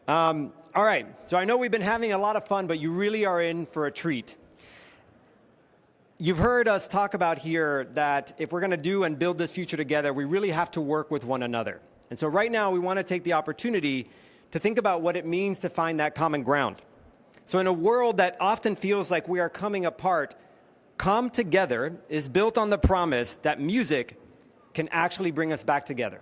All right, so I know we've been having a lot of fun, but you really are in for a treat. You've heard us talk about here that if we're going to do and build this future together, we really have to work with one another. And so right now, we want to take the opportunity to think about what it means to find that common ground. So in a world that often feels like we are coming apart, Come Together is built on the promise that music can actually bring us back together.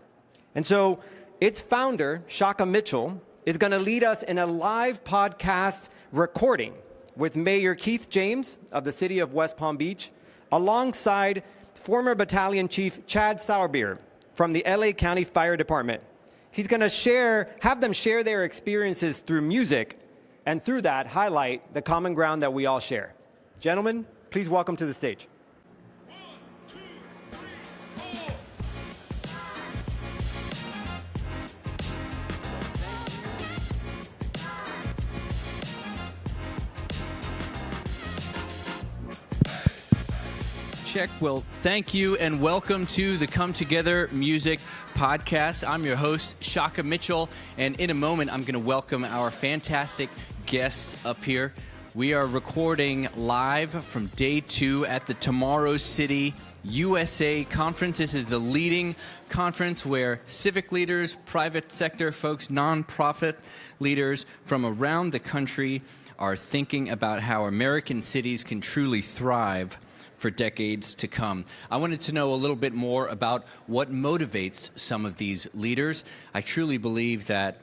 And so its founder, Shaka Mitchell, is going to lead us in a live podcast recording with Mayor Keith James of the city of West Palm Beach, alongside former Battalion Chief Chad Sourbeer from the LA County Fire Department. He's going to have them share their experiences through music, and through that, highlight the common ground that we all share. Gentlemen, please welcome to the stage. Check. Well, thank you and welcome to the Come Together Music Podcast. I'm your host, Shaka Mitchell, and in a moment, I'm going to welcome our fantastic guests up here. We are recording live from day 2 at the Tomorrow City USA Conference. This is the leading conference where civic leaders, private sector folks, nonprofit leaders from around the country are thinking about how American cities can truly thrive for decades to come. I wanted to know a little bit more about what motivates some of these leaders. I truly believe that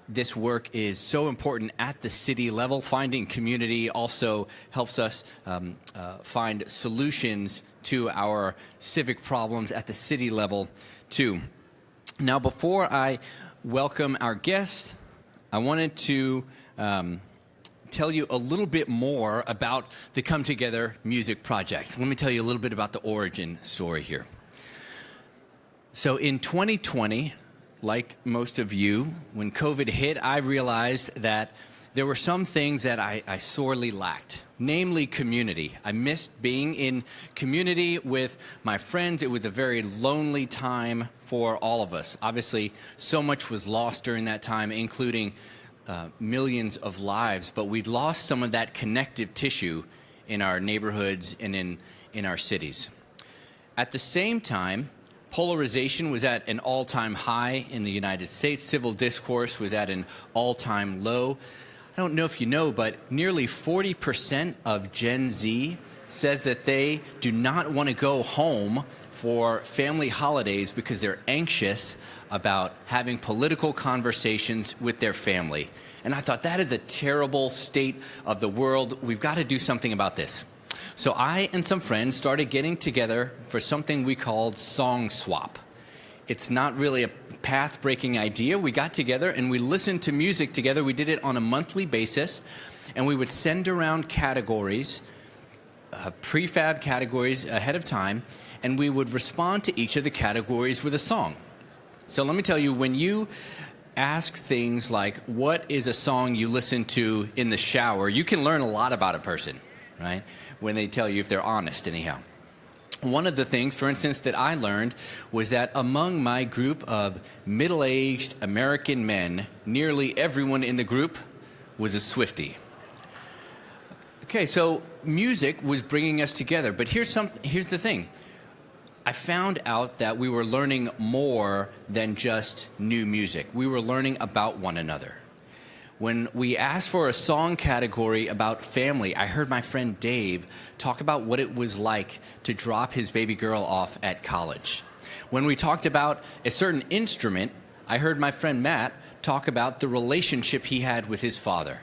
this work is so important at the city level. Finding community also helps us find solutions to our civic problems at the city level too. Now, before I welcome our guests, I wanted to tell you a little bit more about the Come Together Music Project. Let me tell you a little bit about the origin story here. So in 2020, like most of you, when COVID hit, I realized that there were some things that I sorely lacked, namely community. I missed being in community with my friends. It was a very lonely time for all of us. Obviously, so much was lost during that time, including millions of lives, but we'd lost some of that connective tissue in our neighborhoods and in our cities. At the same time, polarization was at an all-time high in the United States. Civil discourse was at an all-time low. I don't know if you know, but nearly 40% of Gen Z says that they do not want to go home for family holidays because they're anxious about having political conversations with their family. And I thought, that is a terrible state of the world. We've got to do something about this. So I and some friends started getting together for something we called Song Swap. It's not really a path-breaking idea. We got together and we listened to music together. We did it on a monthly basis, and we would send around categories, prefab categories ahead of time, and we would respond to each of the categories with a song. So let me tell you, when you ask things like, what is a song you listen to in the shower, you can learn a lot about a person, right? When they tell you, if they're honest anyhow. One of the things, for instance, that I learned was that among my group of middle-aged American men, nearly everyone in the group was a Swiftie. Okay, so music was bringing us together, but here's the thing. I found out that we were learning more than just new music. We were learning about one another. When we asked for a song category about family, I heard my friend Dave talk about what it was like to drop his baby girl off at college. When we talked about a certain instrument, I heard my friend Matt talk about the relationship he had with his father.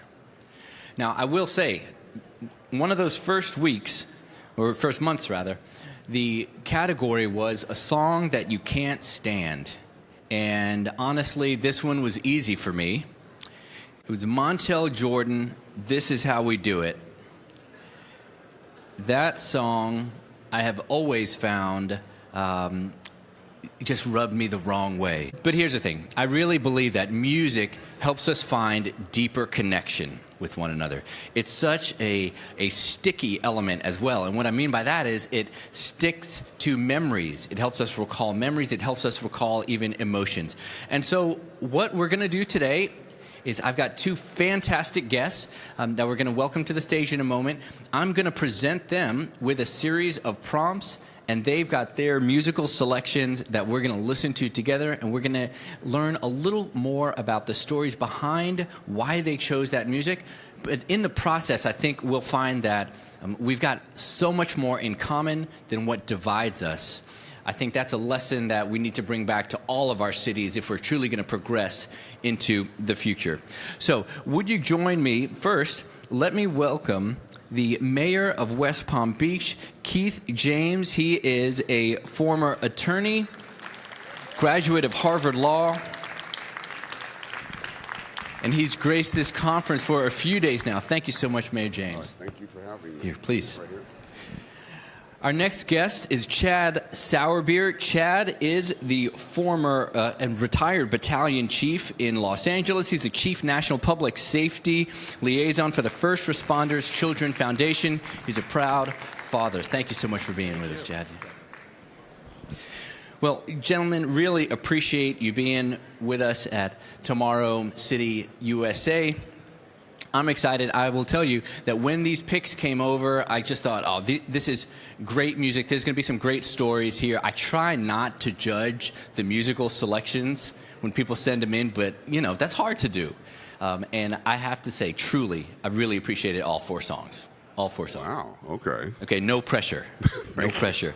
Now, I will say, one of those first weeks, or first months rather, the category was a song that you can't stand. And honestly, this one was easy for me. It was Montel Jordan, This Is How We Do It. That song I have always found just rubbed me the wrong way. But here's the thing. I really believe that music helps us find deeper connection with one another. It's such a sticky element as well. And what I mean by that is it sticks to memories. It helps us recall memories. It helps us recall even emotions. And so what we're going to do today is I've got two fantastic guests that we're going to welcome to the stage in a moment. I'm going to present them with a series of prompts, and they've got their musical selections that we're going to listen to together, and we're going to learn a little more about the stories behind why they chose that music. But in the process, I think we'll find that we've got so much more in common than what divides us. I think that's a lesson that we need to bring back to all of our cities if we're truly going to progress into the future. So, would you join me? First, let me welcome the mayor of West Palm Beach, Keith James. He is a former attorney, graduate of Harvard Law, and he's graced this conference for a few days now. Thank you so much, Mayor James. Thank you for having me. Here, please. Right here. Our next guest is Chad Sourbeer. Chad is the former and retired battalion chief in Los Angeles. He's the chief national public safety liaison for the First Responders Children Foundation. He's a proud father. Thank you so much for being with us, Chad. Well, gentlemen, really appreciate you being with us at Tomorrow City, USA. I'm excited. I will tell you that when these picks came over, I just thought, oh, this is great music. There's going to be some great stories here. I try not to judge the musical selections when people send them in, but, you know, that's hard to do. And I have to say, truly, I really appreciated all four songs. All four songs. Wow, okay. Okay, no pressure. No pressure.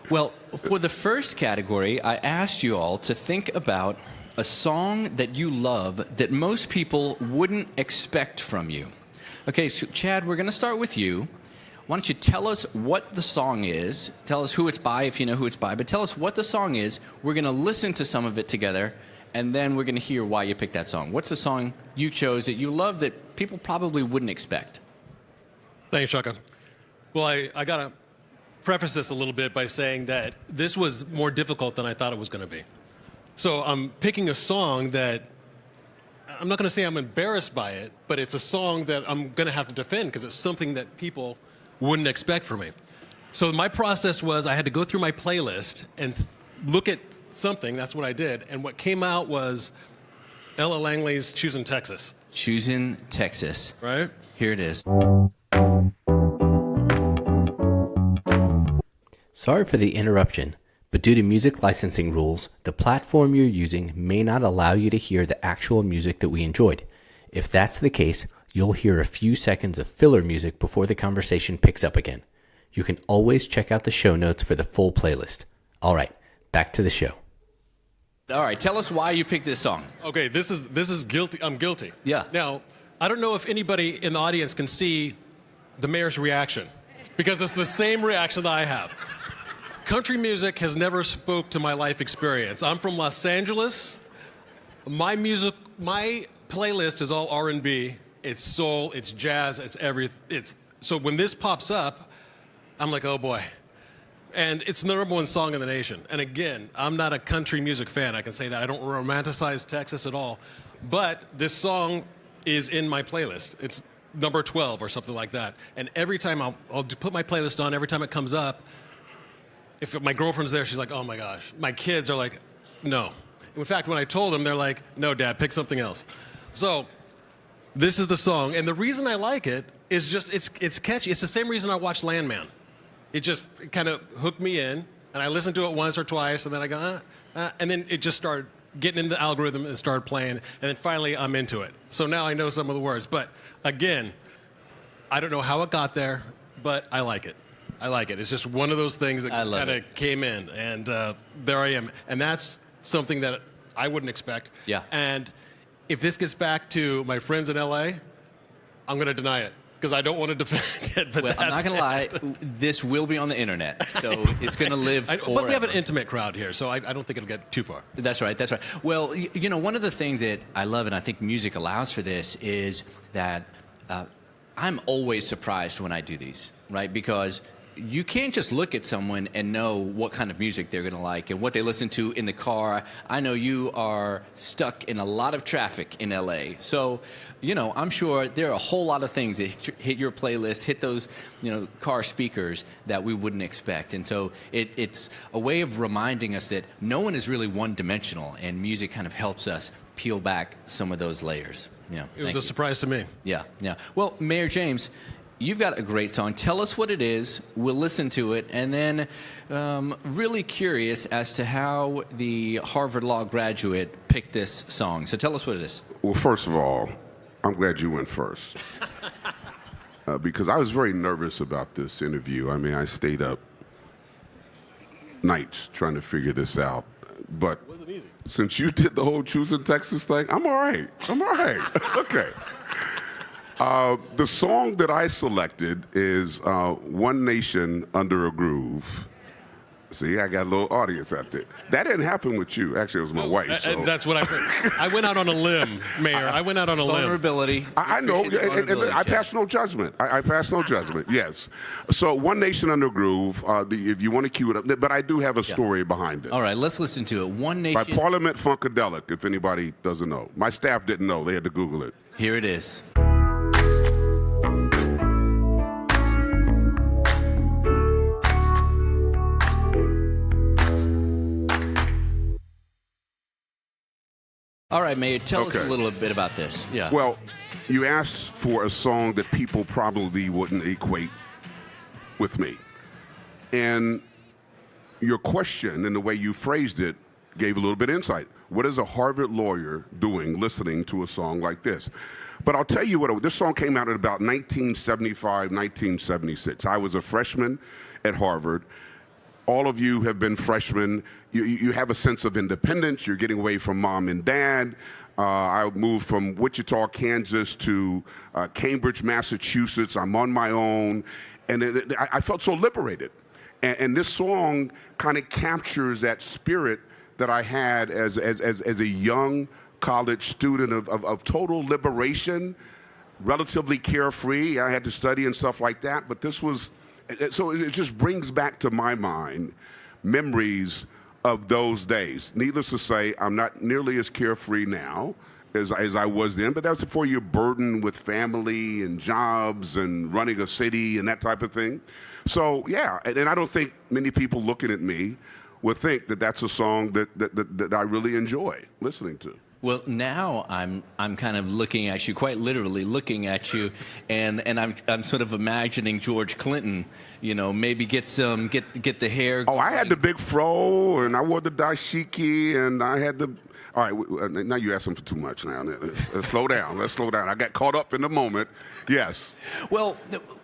Well, for the first category, I asked you all to think about a song that you love that most people wouldn't expect from you. Okay, so Chad, we're going to start with you. Why don't you tell us what the song is? Tell us who it's by if you know who it's by, but tell us what the song is. We're going to listen to some of it together, and then we're going to hear why you picked that song. What's the song you chose that you love that people probably wouldn't expect? Thanks, Shaka. Well, I got to preface this a little bit by saying that this was more difficult than I thought it was going to be. So I'm picking a song that I'm not going to say I'm embarrassed by it, but it's a song that I'm going to have to defend because it's something that people wouldn't expect from me. So my process was I had to go through my playlist and look at something. That's what I did. And what came out was Ella Langley's Choosin, Texas. Choosin, Texas. Right? Here it is. Sorry for the interruption, but due to music licensing rules, the platform you're using may not allow you to hear the actual music that we enjoyed. If that's the case, you'll hear a few seconds of filler music before the conversation picks up again. You can always check out the show notes for the full playlist. All right, back to the show. All right, tell us why you picked this song. Okay, this is guilty. I'm guilty. Yeah. Now, I don't know if anybody in the audience can see the mayor's reaction because it's the same reaction that I have. Country music has never spoke to my life experience. I'm from Los Angeles. My playlist is all R&B. It's soul, it's jazz, it's everything. So when this pops up, I'm like, oh boy. And it's the #1 song in the nation. And again, I'm not a country music fan. I can say that. I don't romanticize Texas at all. But this song is in my playlist. It's number 12 or something like that. And every time I'll put my playlist on, every time it comes up, if my girlfriend's there, she's like, oh my gosh. My kids are like, no. In fact, when I told them, they're like, no, Dad, pick something else. So this is the song. And the reason I like it is just it's catchy. It's the same reason I watched Landman. It just kind of hooked me in, and I listened to it once or twice, and then I go, and then it just started getting into the algorithm and started playing, and then finally I'm into it. So now I know some of the words. But again, I don't know how it got there, but I like it. I like it. It's just one of those things that just kind of came in, and there I am. And that's something that I wouldn't expect. Yeah. And if this gets back to my friends in L.A., I'm going to deny it because I don't want to defend it. But well, I'm not going to lie. This will be on the internet, so it's going to live forever. But we have an intimate crowd here, so I don't think it'll get too far. That's right. That's right. Well, you know, one of the things that I love, and I think music allows for this, is that I'm always surprised when I do these, right? Because you can't just look at someone and know what kind of music they're going to like and what they listen to in the car. I know you are stuck in a lot of traffic in LA. So, I'm sure there are a whole lot of things that hit your playlist, hit those, car speakers that we wouldn't expect. And so it's a way of reminding us that no one is really one-dimensional, and music kind of helps us peel back some of those layers. Yeah, it was a surprise to me. Yeah. Well, Mayor James, you've got a great song. Tell us what it is. We'll listen to it. And then really curious as to how the Harvard Law graduate picked this song. So tell us what it is. Well, first of all, I'm glad you went first. Because I was very nervous about this interview. I mean, I stayed up nights trying to figure this out. But It wasn't easy. Since you did the whole Choosin, Texas thing, I'm all right. Okay. The song that I selected is One Nation Under a Groove. See, I got a little audience out there. That didn't happen with you. Actually, it was my wife. So. That's what I heard. I went out on a limb, Mayor. I went out on a limb. Vulnerability. I know. Appreciate the vulnerability, I Chad. pass no judgment. I pass no judgment, yes. So One Nation Under a Groove, if you want to cue it up, but I do have a story behind it. All right, let's listen to it. One Nation. By Parliament-Funkadelic, if anybody doesn't know. My staff didn't know. They had to Google it. Here it is. All right, Mayor, tell us a Okay. little bit about this. Yeah. Well, you asked for a song that people probably wouldn't equate with me. And your question and the way you phrased it gave a little bit of insight. What is a Harvard lawyer doing listening to a song like this? But I'll tell you what, this song came out in about 1975, 1976. I was a freshman at Harvard. All of you have been freshmen. You have a sense of independence. You're getting away from mom and dad. I moved from Wichita, Kansas to Cambridge, Massachusetts. I'm on my own. And I felt so liberated. And this song kind of captures that spirit that I had as a young college student of total liberation, relatively carefree. I had to study and stuff like that. But this was, so it just brings back to my mind memories of those days. Needless to say, I'm not nearly as carefree now as I was then, but that was before you're burdened with family and jobs and running a city and that type of thing. So yeah, and I don't think many people looking at me would think that that's a song that I really enjoy listening to. Well, now I'm kind of looking at you, quite literally looking at you, and I'm sort of imagining George Clinton, maybe get the hair. Oh, I had the big fro, and I wore the dashiki, and I had the. All right, now you're asking for too much. Now, let's slow down. Let's slow down. I got caught up in the moment. Yes. Well,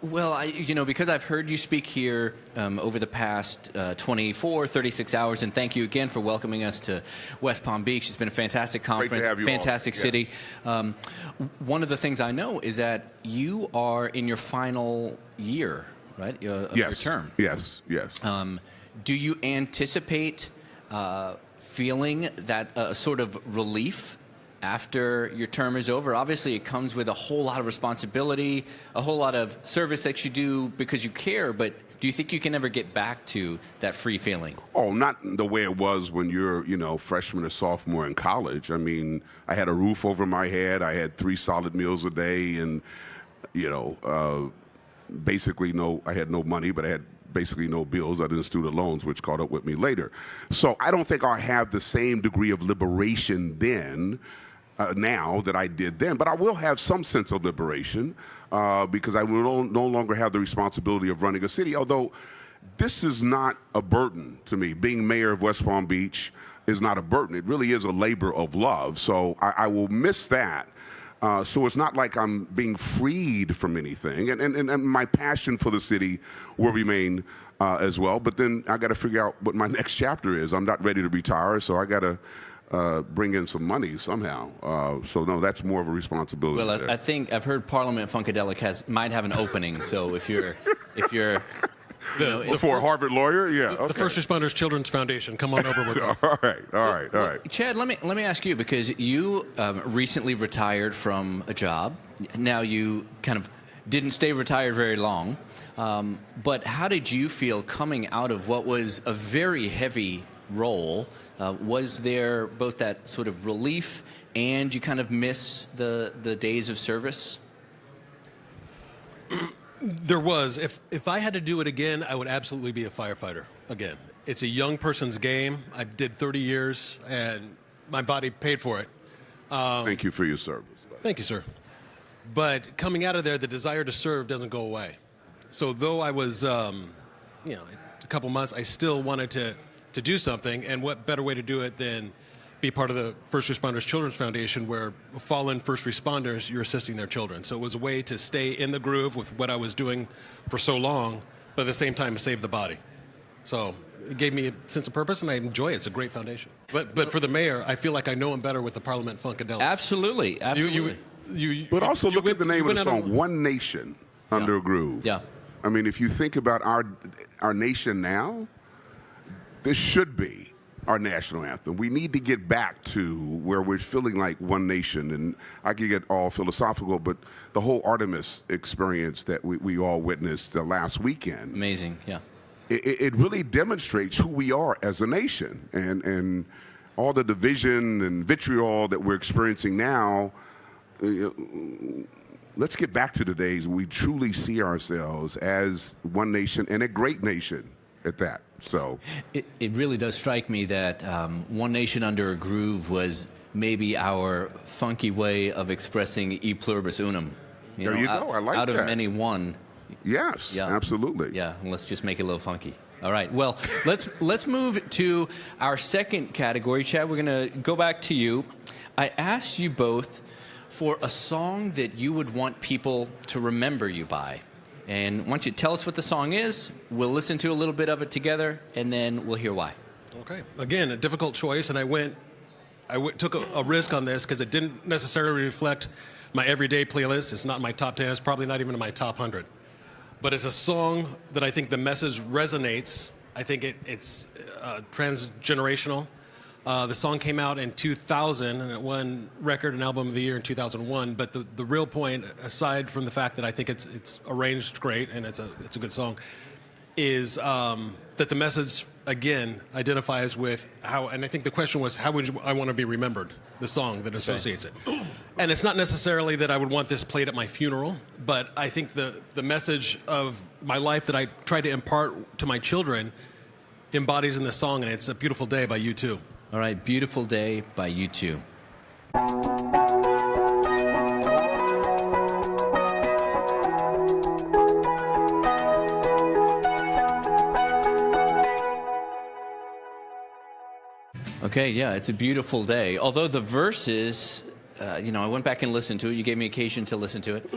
because I've heard you speak here over the past 24, 36 hours, and thank you again for welcoming us to West Palm Beach. It's been a fantastic conference, Great to have you fantastic all. city. Yes. One of the things I know is that you are in your final year, right, of your term. Yes. Do you anticipate feeling that sort of relief after your term is over? Obviously, it comes with a whole lot of responsibility, a whole lot of service that you do because you care, but do you think you can ever get back to that free feeling? Oh, not the way it was when you're, freshman or sophomore in college. I mean, I had a roof over my head. I had 3 solid meals a day, and, basically I had no money, but I had basically no bills other than student loans, which caught up with me later. So I don't think I have the same degree of liberation then, now that I did then, but I will have some sense of liberation because I will no longer have the responsibility of running a city, although this is not a burden to me. Being mayor of West Palm Beach is not a burden. It really is a labor of love, so I will miss that. So it's not like I'm being freed from anything. And my passion for the city will remain as well. But then I got to figure out what my next chapter is. I'm not ready to retire, so I got to bring in some money somehow. So no, that's more of a responsibility. Well, I think I've heard Parliament-Funkadelic might have an opening. So if you're for a Harvard lawyer, yeah. The First Responders Children's Foundation. Come on over with us. All right. Chad, let me ask you, because you recently retired from a job. Now you kind of didn't stay retired very long. But how did you feel coming out of what was a very heavy role? Was there both that sort of relief and you kind of miss the days of service? There was. If I had to do it again, I would absolutely be a firefighter again. It's a young person's game. I did 30 years, and my body paid for it. Thank you for your service. Thank you, sir. But coming out of there, the desire to serve doesn't go away. So though I was, a couple months, I still wanted to do something, and what better way to do it than be part of the First Responders Children's Foundation, where fallen first responders, you're assisting their children. So it was a way to stay in the groove with what I was doing for so long, but at the same time save the body. So it gave me a sense of purpose, and I enjoy it. It's a great foundation. But for the mayor, I feel like I know him better with the Parliament-Funkadelic. Absolutely. But also look at the name of the song, One Nation Under a Groove. Yeah. I mean, if you think about our nation now, this should be our national anthem. We need to get back to where we're feeling like one nation. And I could get all philosophical, but the whole Artemis experience that we all witnessed last weekend. Amazing, yeah. It really demonstrates who we are as a nation. And all the division and vitriol that we're experiencing now, let's get back to the days we truly see ourselves as one nation and a great nation at that. So it really does strike me that One Nation Under a Groove was maybe our funky way of expressing e pluribus unum. There you go. I like that. Out that. of many, one. Yes, Yeah. absolutely. Yeah, and let's just make it a little funky. All right. Well, let's move to our second category. Chad, we're going to go back to you. I asked you both for a song that you would want people to remember you by. And why don't you tell us what the song is? We'll listen to a little bit of it together, and then we'll hear why. Okay. Again, a difficult choice, and I took a risk on this because it didn't necessarily reflect my everyday playlist. It's not in my top 10. It's probably not even in my top 100. But it's a song that I think the message resonates. I think it's transgenerational. The song came out in 2000, and it won Record and Album of the Year in 2001. But the real point, aside from the fact that I think it's arranged great and it's a good song, is that the message, again, identifies with how, and I think the question was, how would I want to be remembered, the song that associates it. And it's not necessarily that I would want this played at my funeral, but I think the message of my life that I try to impart to my children embodies in the song, and it's A Beautiful Day by U2. All right, Beautiful Day by U2. Okay, yeah, it's a beautiful day. Although the verses, I went back and listened to it. You gave me occasion to listen to it.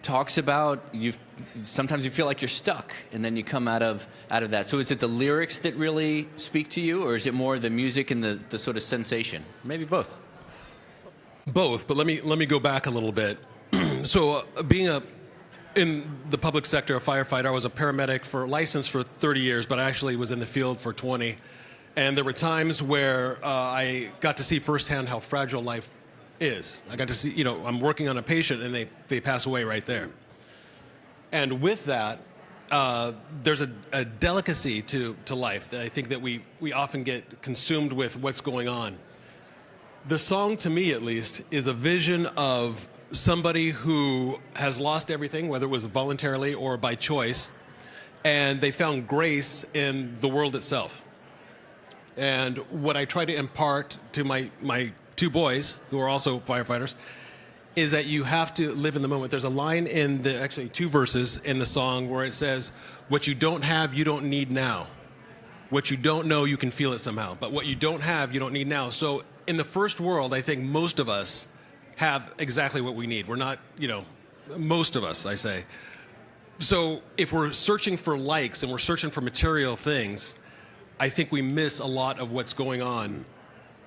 Talks about sometimes you feel like you're stuck, and then you come out of that. So is it the lyrics that really speak to you, or is it more the music and the sort of sensation? Maybe both. Both, but let me go back a little bit. So being in the public sector, a firefighter, I was a paramedic licensed for 30 years, but I actually was in the field for 20. And there were times where I got to see firsthand how fragile life is. I got to see, I'm working on a patient and they pass away right there. And with that, there's a delicacy to life that I think that we often get consumed with what's going on. The song, to me at least, is a vision of somebody who has lost everything, whether it was voluntarily or by choice, and they found grace in the world itself. And what I try to impart to my two boys, who are also firefighters, is that you have to live in the moment. There's a line actually two verses in the song where it says, what you don't have, you don't need now. What you don't know, you can feel it somehow. But what you don't have, you don't need now. So in the first world, I think most of us have exactly what we need. We're not, most of us, I say. So if we're searching for likes and we're searching for material things, I think we miss a lot of what's going on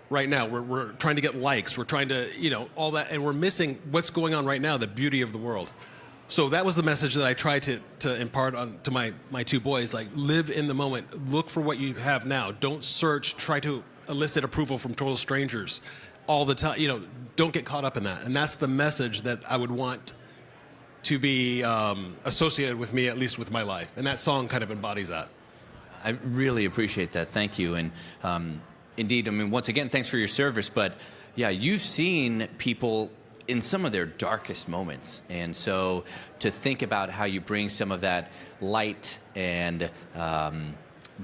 right now. We're trying to get likes. We're trying to, all that, and we're missing what's going on right now, the beauty of the world. So that was the message that I tried to impart to my two boys, like live in the moment. Look for what you have now. Don't search, try to elicit approval from total strangers all the time. Don't get caught up in that. And that's the message that I would want to be associated with me, at least with my life. And that song kind of embodies that. I really appreciate that. Thank you. And indeed, I mean, once again, thanks for your service. But yeah, you've seen people in some of their darkest moments. And so to think about how you bring some of that light and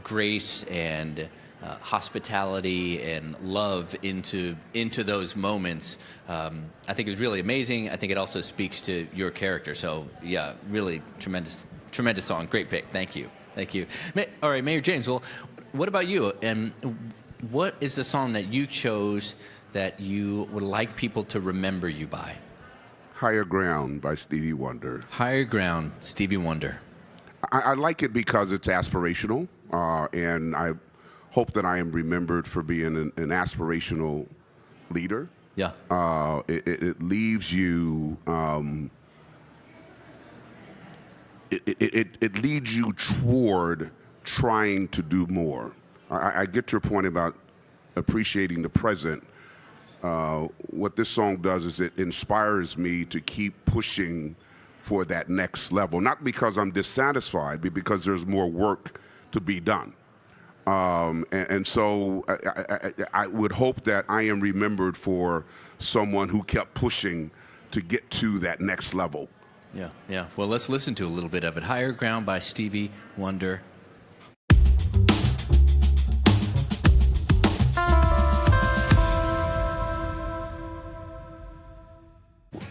grace and hospitality and love into those moments, I think is really amazing. I think it also speaks to your character. So yeah, really tremendous song. Great pick. Thank you. All right, Mayor James. Well, what about you? And what is the song that you chose that you would like people to remember you by? Higher Ground by Stevie Wonder. Higher Ground, Stevie Wonder. I like it because it's aspirational, and I hope that I am remembered for being an aspirational leader. Yeah. It leaves you. It leads you toward trying to do more. I get to your point about appreciating the present. What this song does is it inspires me to keep pushing for that next level, not because I'm dissatisfied, but because there's more work to be done. And so I would hope that I am remembered for someone who kept pushing to get to that next level. Yeah. Well, let's listen to a little bit of it. Higher Ground by Stevie Wonder.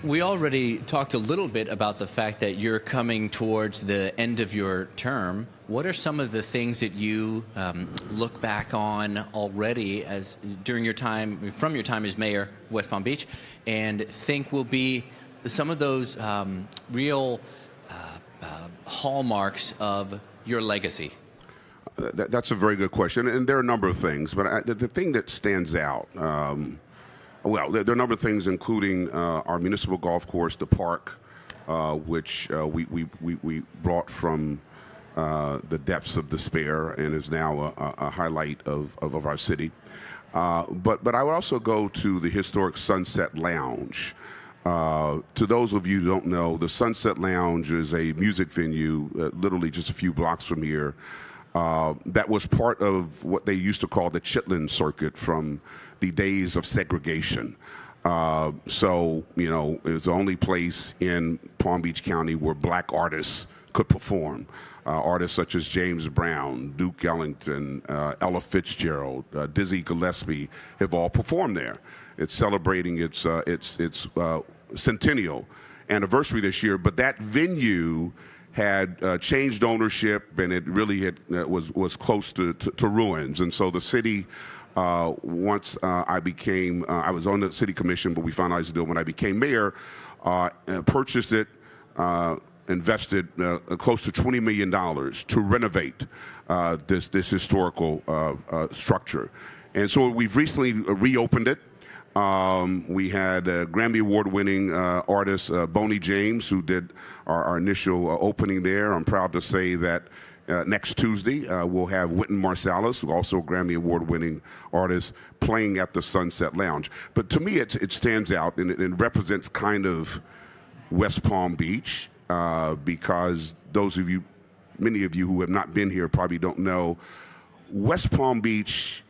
We already talked a little bit about the fact that you're coming towards the end of your term. What are some of the things that you look back on already as from your time as mayor of West Palm Beach, and think will be some of those real hallmarks of your legacy? That's a very good question, and there are a number of things, but the thing that stands out. Well, there are a number of things, including our municipal golf course, the park, which we brought from the depths of despair and is now a highlight of our city. But I would also go to the historic Sunset Lounge. To those of you who don't know, the Sunset Lounge is a music venue, literally just a few blocks from here, that was part of what they used to call the Chitlin Circuit from the days of segregation. So, you know, it was the only place in Palm Beach County where black artists could perform. Artists such as James Brown, Duke Ellington, Ella Fitzgerald, Dizzy Gillespie have all performed there. It's celebrating its centennial anniversary this year, but that venue had changed ownership, and it really was close to ruins. And so the city, once I was on the city commission, but we finalized the deal when I became mayor, purchased it, invested close to $20 million to renovate this historical structure. And so we've recently reopened it. We had a Grammy Award-winning artist, Boney James, who did our initial opening there. I'm proud to say that next Tuesday we'll have Wynton Marsalis, who also a Grammy Award-winning artist, playing at the Sunset Lounge. But to me, it stands out, and it represents kind of West Palm Beach, because many of you who have not been here probably don't know, West Palm Beach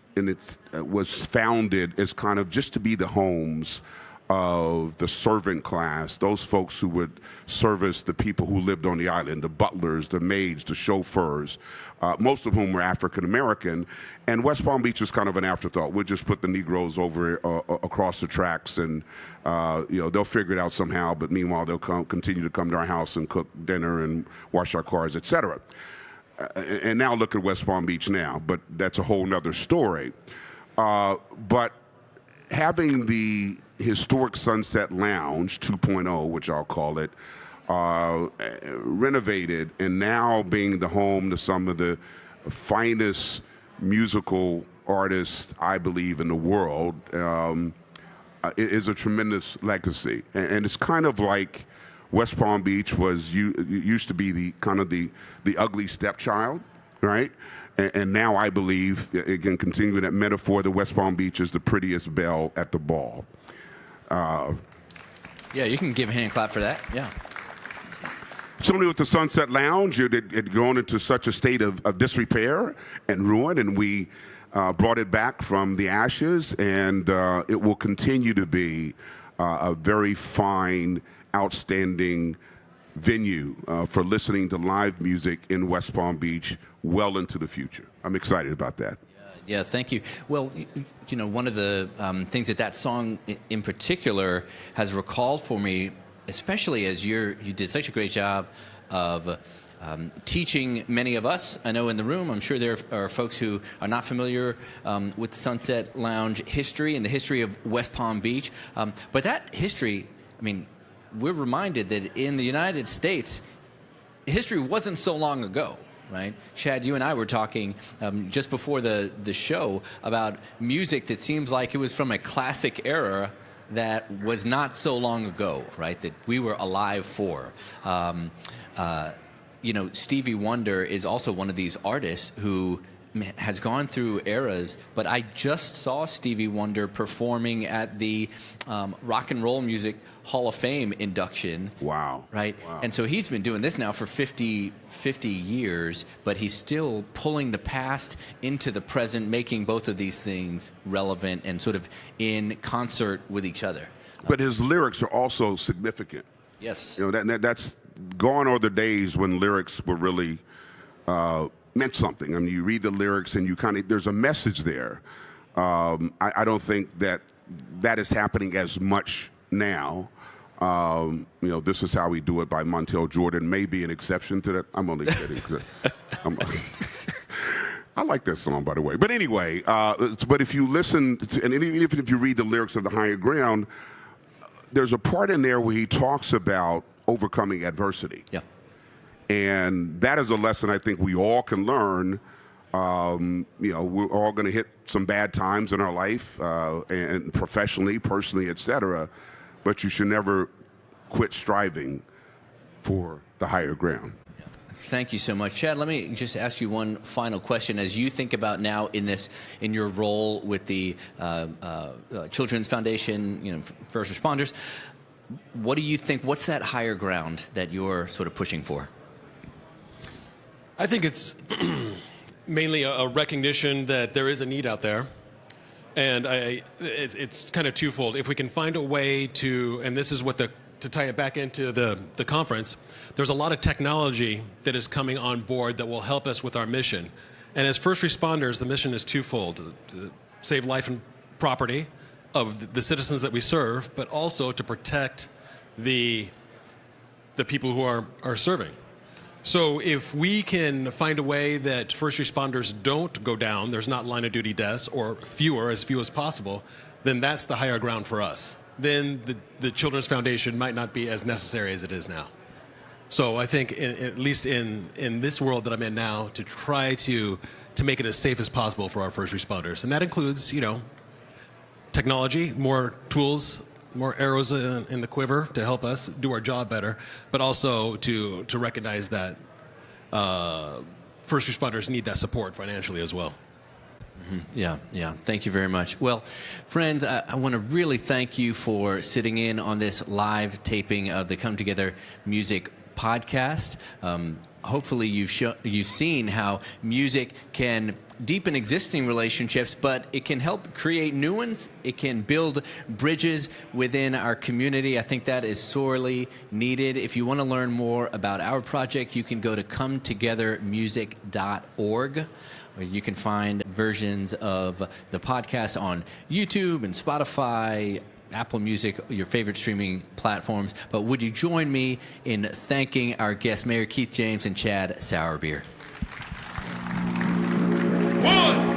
was founded as kind of just to be the homes of the servant class, those folks who would service the people who lived on the island, the butlers, the maids, the chauffeurs, most of whom were African American. And West Palm Beach was kind of an afterthought. We'll just put the Negroes over across the tracks, and they'll figure it out somehow. But meanwhile, they'll continue to come to our house and cook dinner and wash our cars, etc. And now look at West Palm Beach now, but that's a whole nother story. But having the historic Sunset Lounge 2.0, which I'll call it, renovated, and now being the home to some of the finest musical artists, I believe, in the world, is a tremendous legacy. And it's kind of like West Palm Beach used to be the ugly stepchild, right? And now I believe, again, continuing that metaphor, that West Palm Beach is the prettiest belle at the ball. Yeah, you can give a hand clap for that. Yeah. Similarly with the Sunset Lounge, it had gone into such a state of disrepair and ruin, and we brought it back from the ashes, and it will continue to be a very fine, outstanding venue for listening to live music in West Palm Beach well into the future. I'm excited about that. Yeah, thank you. Well, you know, one of the things that song in particular has recalled for me, especially as you did such a great job of teaching many of us, I know in the room, I'm sure there are folks who are not familiar with the Sunset Lounge history and the history of West Palm Beach. But that history, I mean, we're reminded that in the United States, history wasn't so long ago. Right, Chad, you and I were talking just before the show about music that seems like it was from a classic era that was not so long ago, right? That we were alive for. You know, Stevie Wonder is also one of these artists who has gone through eras, but I just saw Stevie Wonder performing at the Rock and Roll Music Hall of Fame induction. Wow. Right? Wow. And so he's been doing this now for 50 years, but he's still pulling the past into the present, making both of these things relevant and sort of in concert with each other. But his lyrics are also significant. Yes. You know, that's gone are the days when lyrics were really meant something. I mean, you read the lyrics and you there's a message there. I don't think that is happening as much now. You know, This Is How We Do It by Montel Jordan may be an exception to that. I'm only kidding. I like that song, by the way. But anyway, but if you listen to, and even if you read the lyrics of The Higher Ground, there's a part in there where he talks about overcoming adversity. Yeah. And that is a lesson I think we all can learn. You know, we're all going to hit some bad times in our life, and professionally, personally, etc. But you should never quit striving for the higher ground. Thank you so much, Chad. Let me just ask you one final question. As you think about now in your role with the Children's Foundation, you know, first responders, what do you think? What's that higher ground that you're sort of pushing for? I think it's mainly a recognition that there is a need out there. And it's kind of twofold. If we can find a way to, and this is what to tie it back into the conference, there's a lot of technology that is coming on board that will help us with our mission. And as first responders, the mission is twofold: to save life and property of the citizens that we serve, but also to protect the people who are serving. So if we can find a way that first responders don't go down, there's not line of duty deaths, or as few as possible, then that's the higher ground for us. Then the Children's Foundation might not be as necessary as it is now. So I think, at least in this world that I'm in now, to try to make it as safe as possible for our first responders. And that includes, you know, technology, more tools, more arrows in the quiver to help us do our job better, but also to recognize that first responders need that support financially as well. Yeah. Thank you very much. Well, friends, I want to really thank you for sitting in on this live taping of the Come Together Music podcast. Hopefully you've seen how music can deepen existing relationships, but it can help create new ones. It can build bridges within our community. I think that is sorely needed. If you want to learn more about our project, you can go to cometogethermusic.org, where you can find versions of the podcast on YouTube and Spotify, Apple Music, your favorite streaming platforms. But would you join me in thanking our guests, Mayor Keith James and Chad Sourbeer? 1